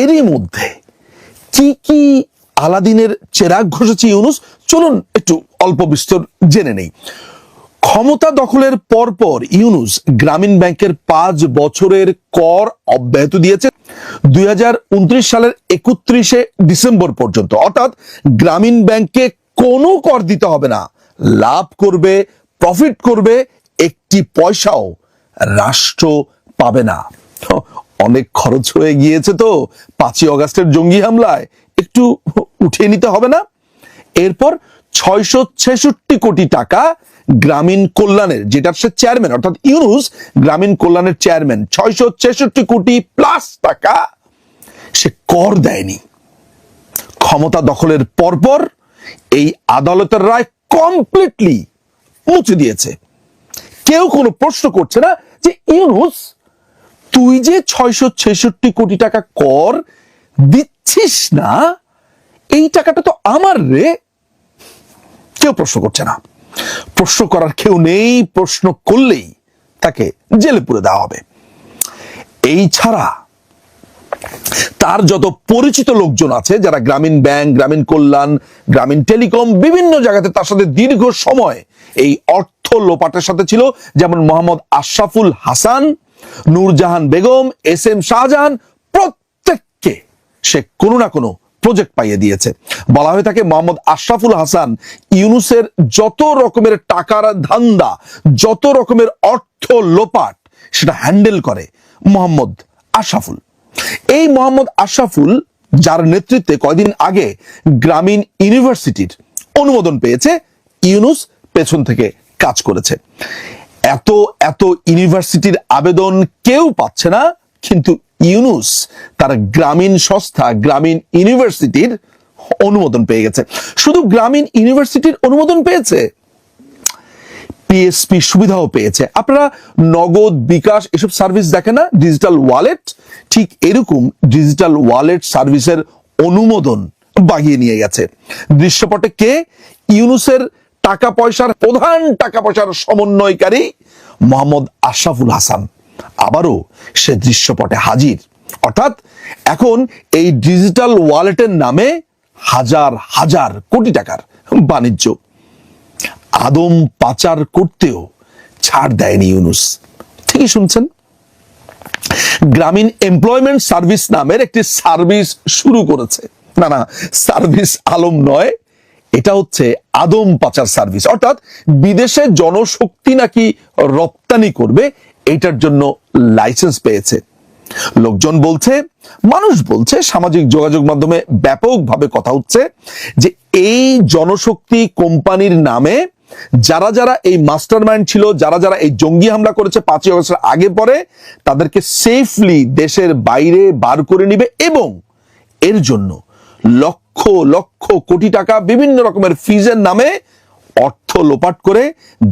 এরই মধ্যে কি কি আলাদিনের চেরাগ ঘষেছে ইউনূস, চলুন একটু অল্প বিস্তর জেনে নেই। ক্ষমতা দখলের পরপর ইউনূস গ্রামীণ ব্যাংকের 5 বছরের কর অব্যাহত দিয়েছে 2029 সালের 31শে ডিসেম্বর পর্যন্ত। অর্থাৎ গ্রামীণ ব্যাংকে কোনো কর দিতে হবে না, লাভ করবে, প্রফিট করবে, একটি পয়সাও রাষ্ট্র পাবে না। অনেক খরচ হয়ে গিয়েছে তো 5ই অগাস্টের জঙ্গি হামলায়, একটু উঠিয়ে নিতে হবে না? এরপর 666 কোটি টাকা গ্রামীণ কল্যাণের, যেটার সে চেয়ারম্যান, অর্থাৎ ইউনূস গ্রামীণ কল্যাণের চেয়ারম্যান, 666 কোটি প্লাস টাকা সে কর দেয়নি। ক্ষমতা দখলের পরপর এই আদালতের রায় কমপ্লিটলি মুছে দিয়েছে। কেউ কোনো প্রশ্ন করছে না যে ইউনূস তুই যে 666 কোটি টাকা কর দিচ্ছিস না, এই টাকাটা তো আমার রে। কেউ প্রশ্ন করছে না, প্রশ্ন করার কেউ নেই, প্রশ্ন করলেই তাকে জেলে পুরে দেওয়া হবে। এই ছাড়া তার যত পরিচিত লোকজন আছে, যারা গ্রামীণ ব্যাংক, গ্রামীণ কল্যাণ, গ্রামীণ টেলিকম, বিভিন্ন জায়গাতে তার সাথে দীর্ঘ সময় এই অর্থ লোপাটের সাথে ছিল, যেমন মোহাম্মদ আশরাফুল হাসান, নূরজাহান বেগম, এস.এম. শাহজাহান, প্রত্যেককে সে কোনো না কোনো প্রজেক্ট পাইয়ে দিয়েছে। বলা হয়ে থাকে মোহাম্মদ আশরাফুল হাসান ইউনূসের যত রকমের টাকার ধান্দা, যত রকমের অর্থ লোপাট, সেটা হ্যান্ডেল করে মোহাম্মদ আশরাফুল। এই মোহাম্মদ আশরাফুল, যার নেতৃত্বে কয়দিন আগে গ্রামীণ ইউনিভার্সিটির অনুমোদন পেয়েছে, ইউনূস পেছন থেকে কাজ করেছে। এত এত ইউনিভার্সিটির আবেদন কেউ পাচ্ছে না, কিন্তু ইউনূস তার গ্রামীণ সংস্থা গ্রামীণ ইউনিভার্সিটির অনুমোদন পেয়ে গেছে। শুধু গ্রামীণ ইউনিভার্সিটির অনুমোদন পেয়েছে, পিএসপি সুবিধাও পেয়েছে। আপনারা নগদ, বিকাশ এসব সার্ভিস দেখেন না, ডিজিটাল ওয়ালেট, ঠিক এরকম ডিজিটাল ওয়ালেট সার্ভিসের অনুমোদন বাগিয়ে নিয়ে গেছে। দৃশ্যপটে কে? ইউনূসের টাকা পয়সার প্রধান টাকা পয়সার সমন্বয়কারী মোহাম্মদ আশরাফুল হাসান আবারও সে দৃশ্যপটে হাজির। অর্থাৎ এখন এই ডিজিটাল ওয়ালেটের নামে হাজার হাজার কোটি টাকার বাণিজ্য। আদম পাচার করতেও ছাড় দেয়নি ইউনূস। ঠিকই শুনছেন, গ্রামীণ এমপ্লয়মেন্ট সার্ভিস নামের একটি সার্ভিস শুরু করেছে। না, সার্ভিস আলম নয়, এটা হচ্ছে আদম পাচার সার্ভিস। অর্থাৎ বিদেশে জনশক্তি নাকি রপ্তানি করবে, এটার জন্য লাইসেন্স পেয়েছে। লোকজন বলছে, মানুষ বলছে, সামাজিক যোগাযোগ মাধ্যমে ব্যাপকভাবে কথা হচ্ছে যে এই জনশক্তি কোম্পানির নামে যারা যারা এই মাস্টারমাইন্ড ছিল, যারা যারা এই জঙ্গি হামলা করেছে 5ই আগস্টের আগে পরে, তাদেরকে সেফলি দেশের বাইরে বার করে নিবে এবং এর জন্য লক্ষ লক্ষ কোটি টাকা বিভিন্ন রকমের ফিজের নামে অর্থ লোপাট করে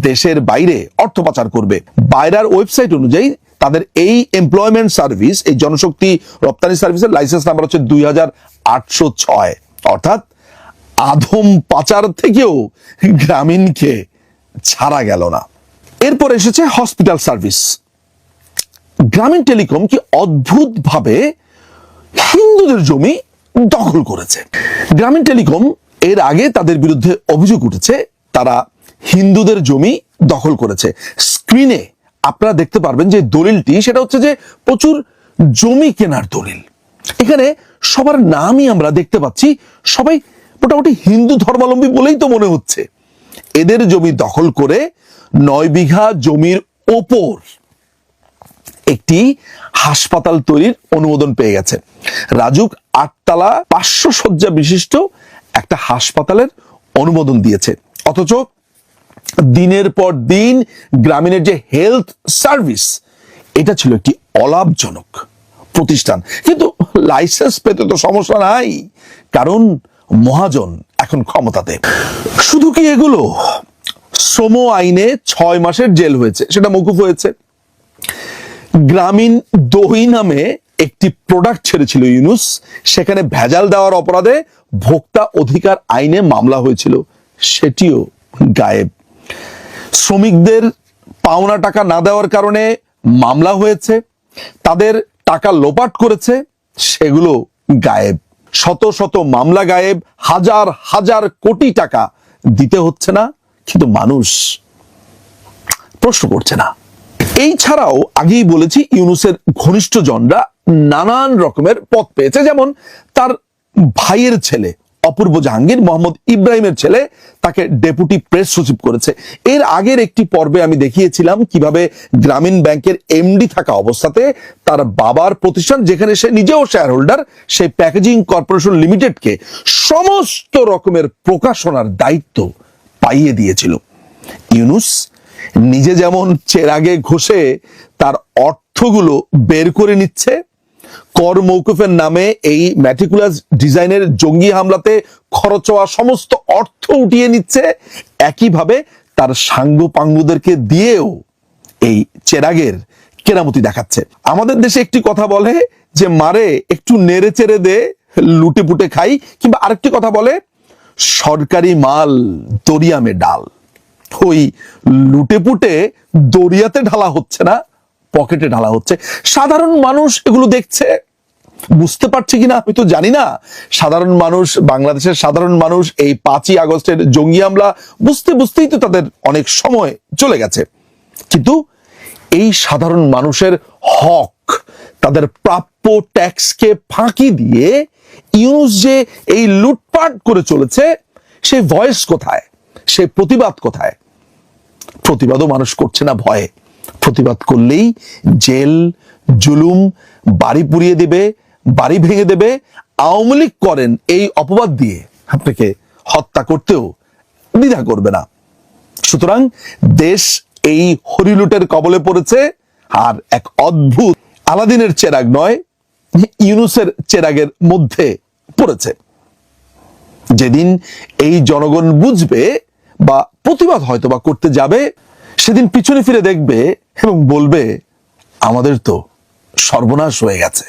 দেশের বাইরে অর্থ পাচার করবে। বাইরের ওয়েবসাইট অনুযায়ী তাদের এই এমপ্লয়মেন্ট সার্ভিস, এই জনশক্তি রপ্তানি সার্ভিসের লাইসেন্স নাম্বার হচ্ছে 2806। অর্থাৎ আদম পাচার থেকেও গ্রামীণকে ছাড়া গেল না। এরপর এসেছে হসপিটাল সার্ভিস। গ্রামীণ টেলিকম কি অদ্ভুতভাবে হিন্দুদের জমি দখল করেছে। গ্রামীণ টেলিকম এর আগে তাদের বিরুদ্ধে অভিযোগ উঠেছে তারা হিন্দুদের জমি দখল করেছে। স্ক্রিনে আপনারা দেখতে পারবেন যে দলিলটি, সেটা হচ্ছে যে প্রচুর জমি কেনার দলিল। এখানে সবার নামই আমরা দেখতে পাচ্ছি, সবাই মোটামুটি হিন্দু ধর্মাবলম্বী বলেই তো মনে হচ্ছে। এদের জমি দখল করে 9 বিঘা জমির ওপর একটি হাসপাতাল তৈরির অনুমোদন পেয়ে গেছে। রাজুক 8 তলা 500 শয্যা বিশিষ্ট একটা হাসপাতালের অনুমোদন দিয়েছে। অথচ দিনের পর দিন গ্রামীণের যে হেলথ সার্ভিস, এটা ছিল একটি অলাভজনক প্রতিষ্ঠান। কিন্তু লাইসেন্স পেতে তো সমস্যা নাই, কারণ মহাজন এখন ক্ষমতাতে। শুধু কি এগুলো? শ্রম আইনে 6 মাসের জেল হয়েছে, সেটা মকুফ হয়েছে। গ্রামীণ দই নামে একটি প্রোডাক্ট ছেড়েছিল ইউনূস, সেখানে ভেজাল দেওয়ার অপরাধে ভোক্তা অধিকার আইনে মামলা হয়েছিল, সেটিও গায়েব। শ্রমিকদের পাওনা টাকা না দেওয়ার কারণে মামলা হয়েছে, তাদের টাকা লোপাট করেছে, সেগুলো গায়েব, শত শত মামলা গায়েব, হাজার হাজার কোটি টাকা দিতে হচ্ছে না, কিন্তু মানুষ প্রশ্ন করছে না। এই ছাড়াও আগেই বলেছি ইউনূসের ঘনিষ্ঠজনরা নানান রকমের পদ পেয়েছে, যেমন তার ভাইয়ের ছেলে অপূর্ব জাহাঙ্গীর, মোহাম্মদ ইব্রাহিমের ছেলে, তাকে ডেপুটি প্রেস সচিব করেছে। এর আগের একটি পর্বে আমি দেখিয়েছিলাম কিভাবে গ্রামীণ ব্যাংকের এমডি থাকা অবস্থাতে তার বাবার প্রতিষ্ঠান, যেখানে সে নিজেও শেয়ার হোল্ডার, সেই প্যাকেজিং কর্পোরেশন লিমিটেডকে সমস্ত রকমের প্রকাশনার দায়িত্ব পাইয়ে দিয়েছিল। ইউনূস নিজে যেমন চেরাগে ঘষে তার অর্থগুলো বের করে নিচ্ছে, কর মৌকুফের নামে এই ম্যাটিকুলাস ডিজাইনের জঙ্গি হামলাতে খরচ হওয়া সমস্ত অর্থ উঠিয়ে নিচ্ছে, একইভাবে তার সাঙ্গপাঙ্গদেরকে দিয়েও এই চেরাগের কেরামতি দেখাচ্ছে। আমাদের দেশে একটি কথা বলে যে মারে একটু নেড়ে চেড়ে দে, লুটে পুটে খাই, কিংবা আরেকটি কথা বলে সরকারি মাল দরিয়ামে ডাল। ওই লুটে পুটে দরিয়াতে ঢালা হচ্ছে না, পকেটে ঢালা হচ্ছে। সাধারণ মানুষ এগুলো দেখছে, বুঝতে পারছে কিনা আমি তো জানি না। সাধারণ মানুষ, বাংলাদেশের সাধারণ মানুষ এই 5ই আগস্টের জঙ্গি হামলা বুঝতে বুঝতেই তো তাদের অনেক সময় চলে গেছে, কিন্তু এই সাধারণ মানুষের হক, তাদের প্রাপ্য ট্যাক্সকে ফাঁকি দিয়ে ইউনূস যে এই লুটপাট করে চলেছে, সেই ভয়েস কোথায়, সেই প্রতিবাদ কোথায়? প্রতিবাদও মানুষ করছে না ভয়ে। প্রতিবাদ করলেই জেল, জুলুম, বাড়ি পুড়িয়ে দেবে, বাড়ি ভেঙে দেবে, আওয়ামী লীগ করেন এই অপবাদ দিয়ে আপনাকে হত্যা করতেও দ্বিধা করবে না। সুতরাং দেশ এই হরিলুটের কবলে পড়েছে, আর এক অদ্ভুত আলাদিনের চেরাগ নয়, ইউনূসের চেরাগের মধ্যে পড়েছে। যেদিন এই জনগণ বুঝবে বা প্রতিবাদ হয়তো বা করতে যাবে, সেদিন পিছনে ফিরে দেখবে এবং বলবে আমাদের তো সর্বনাশ হয়ে গেছে।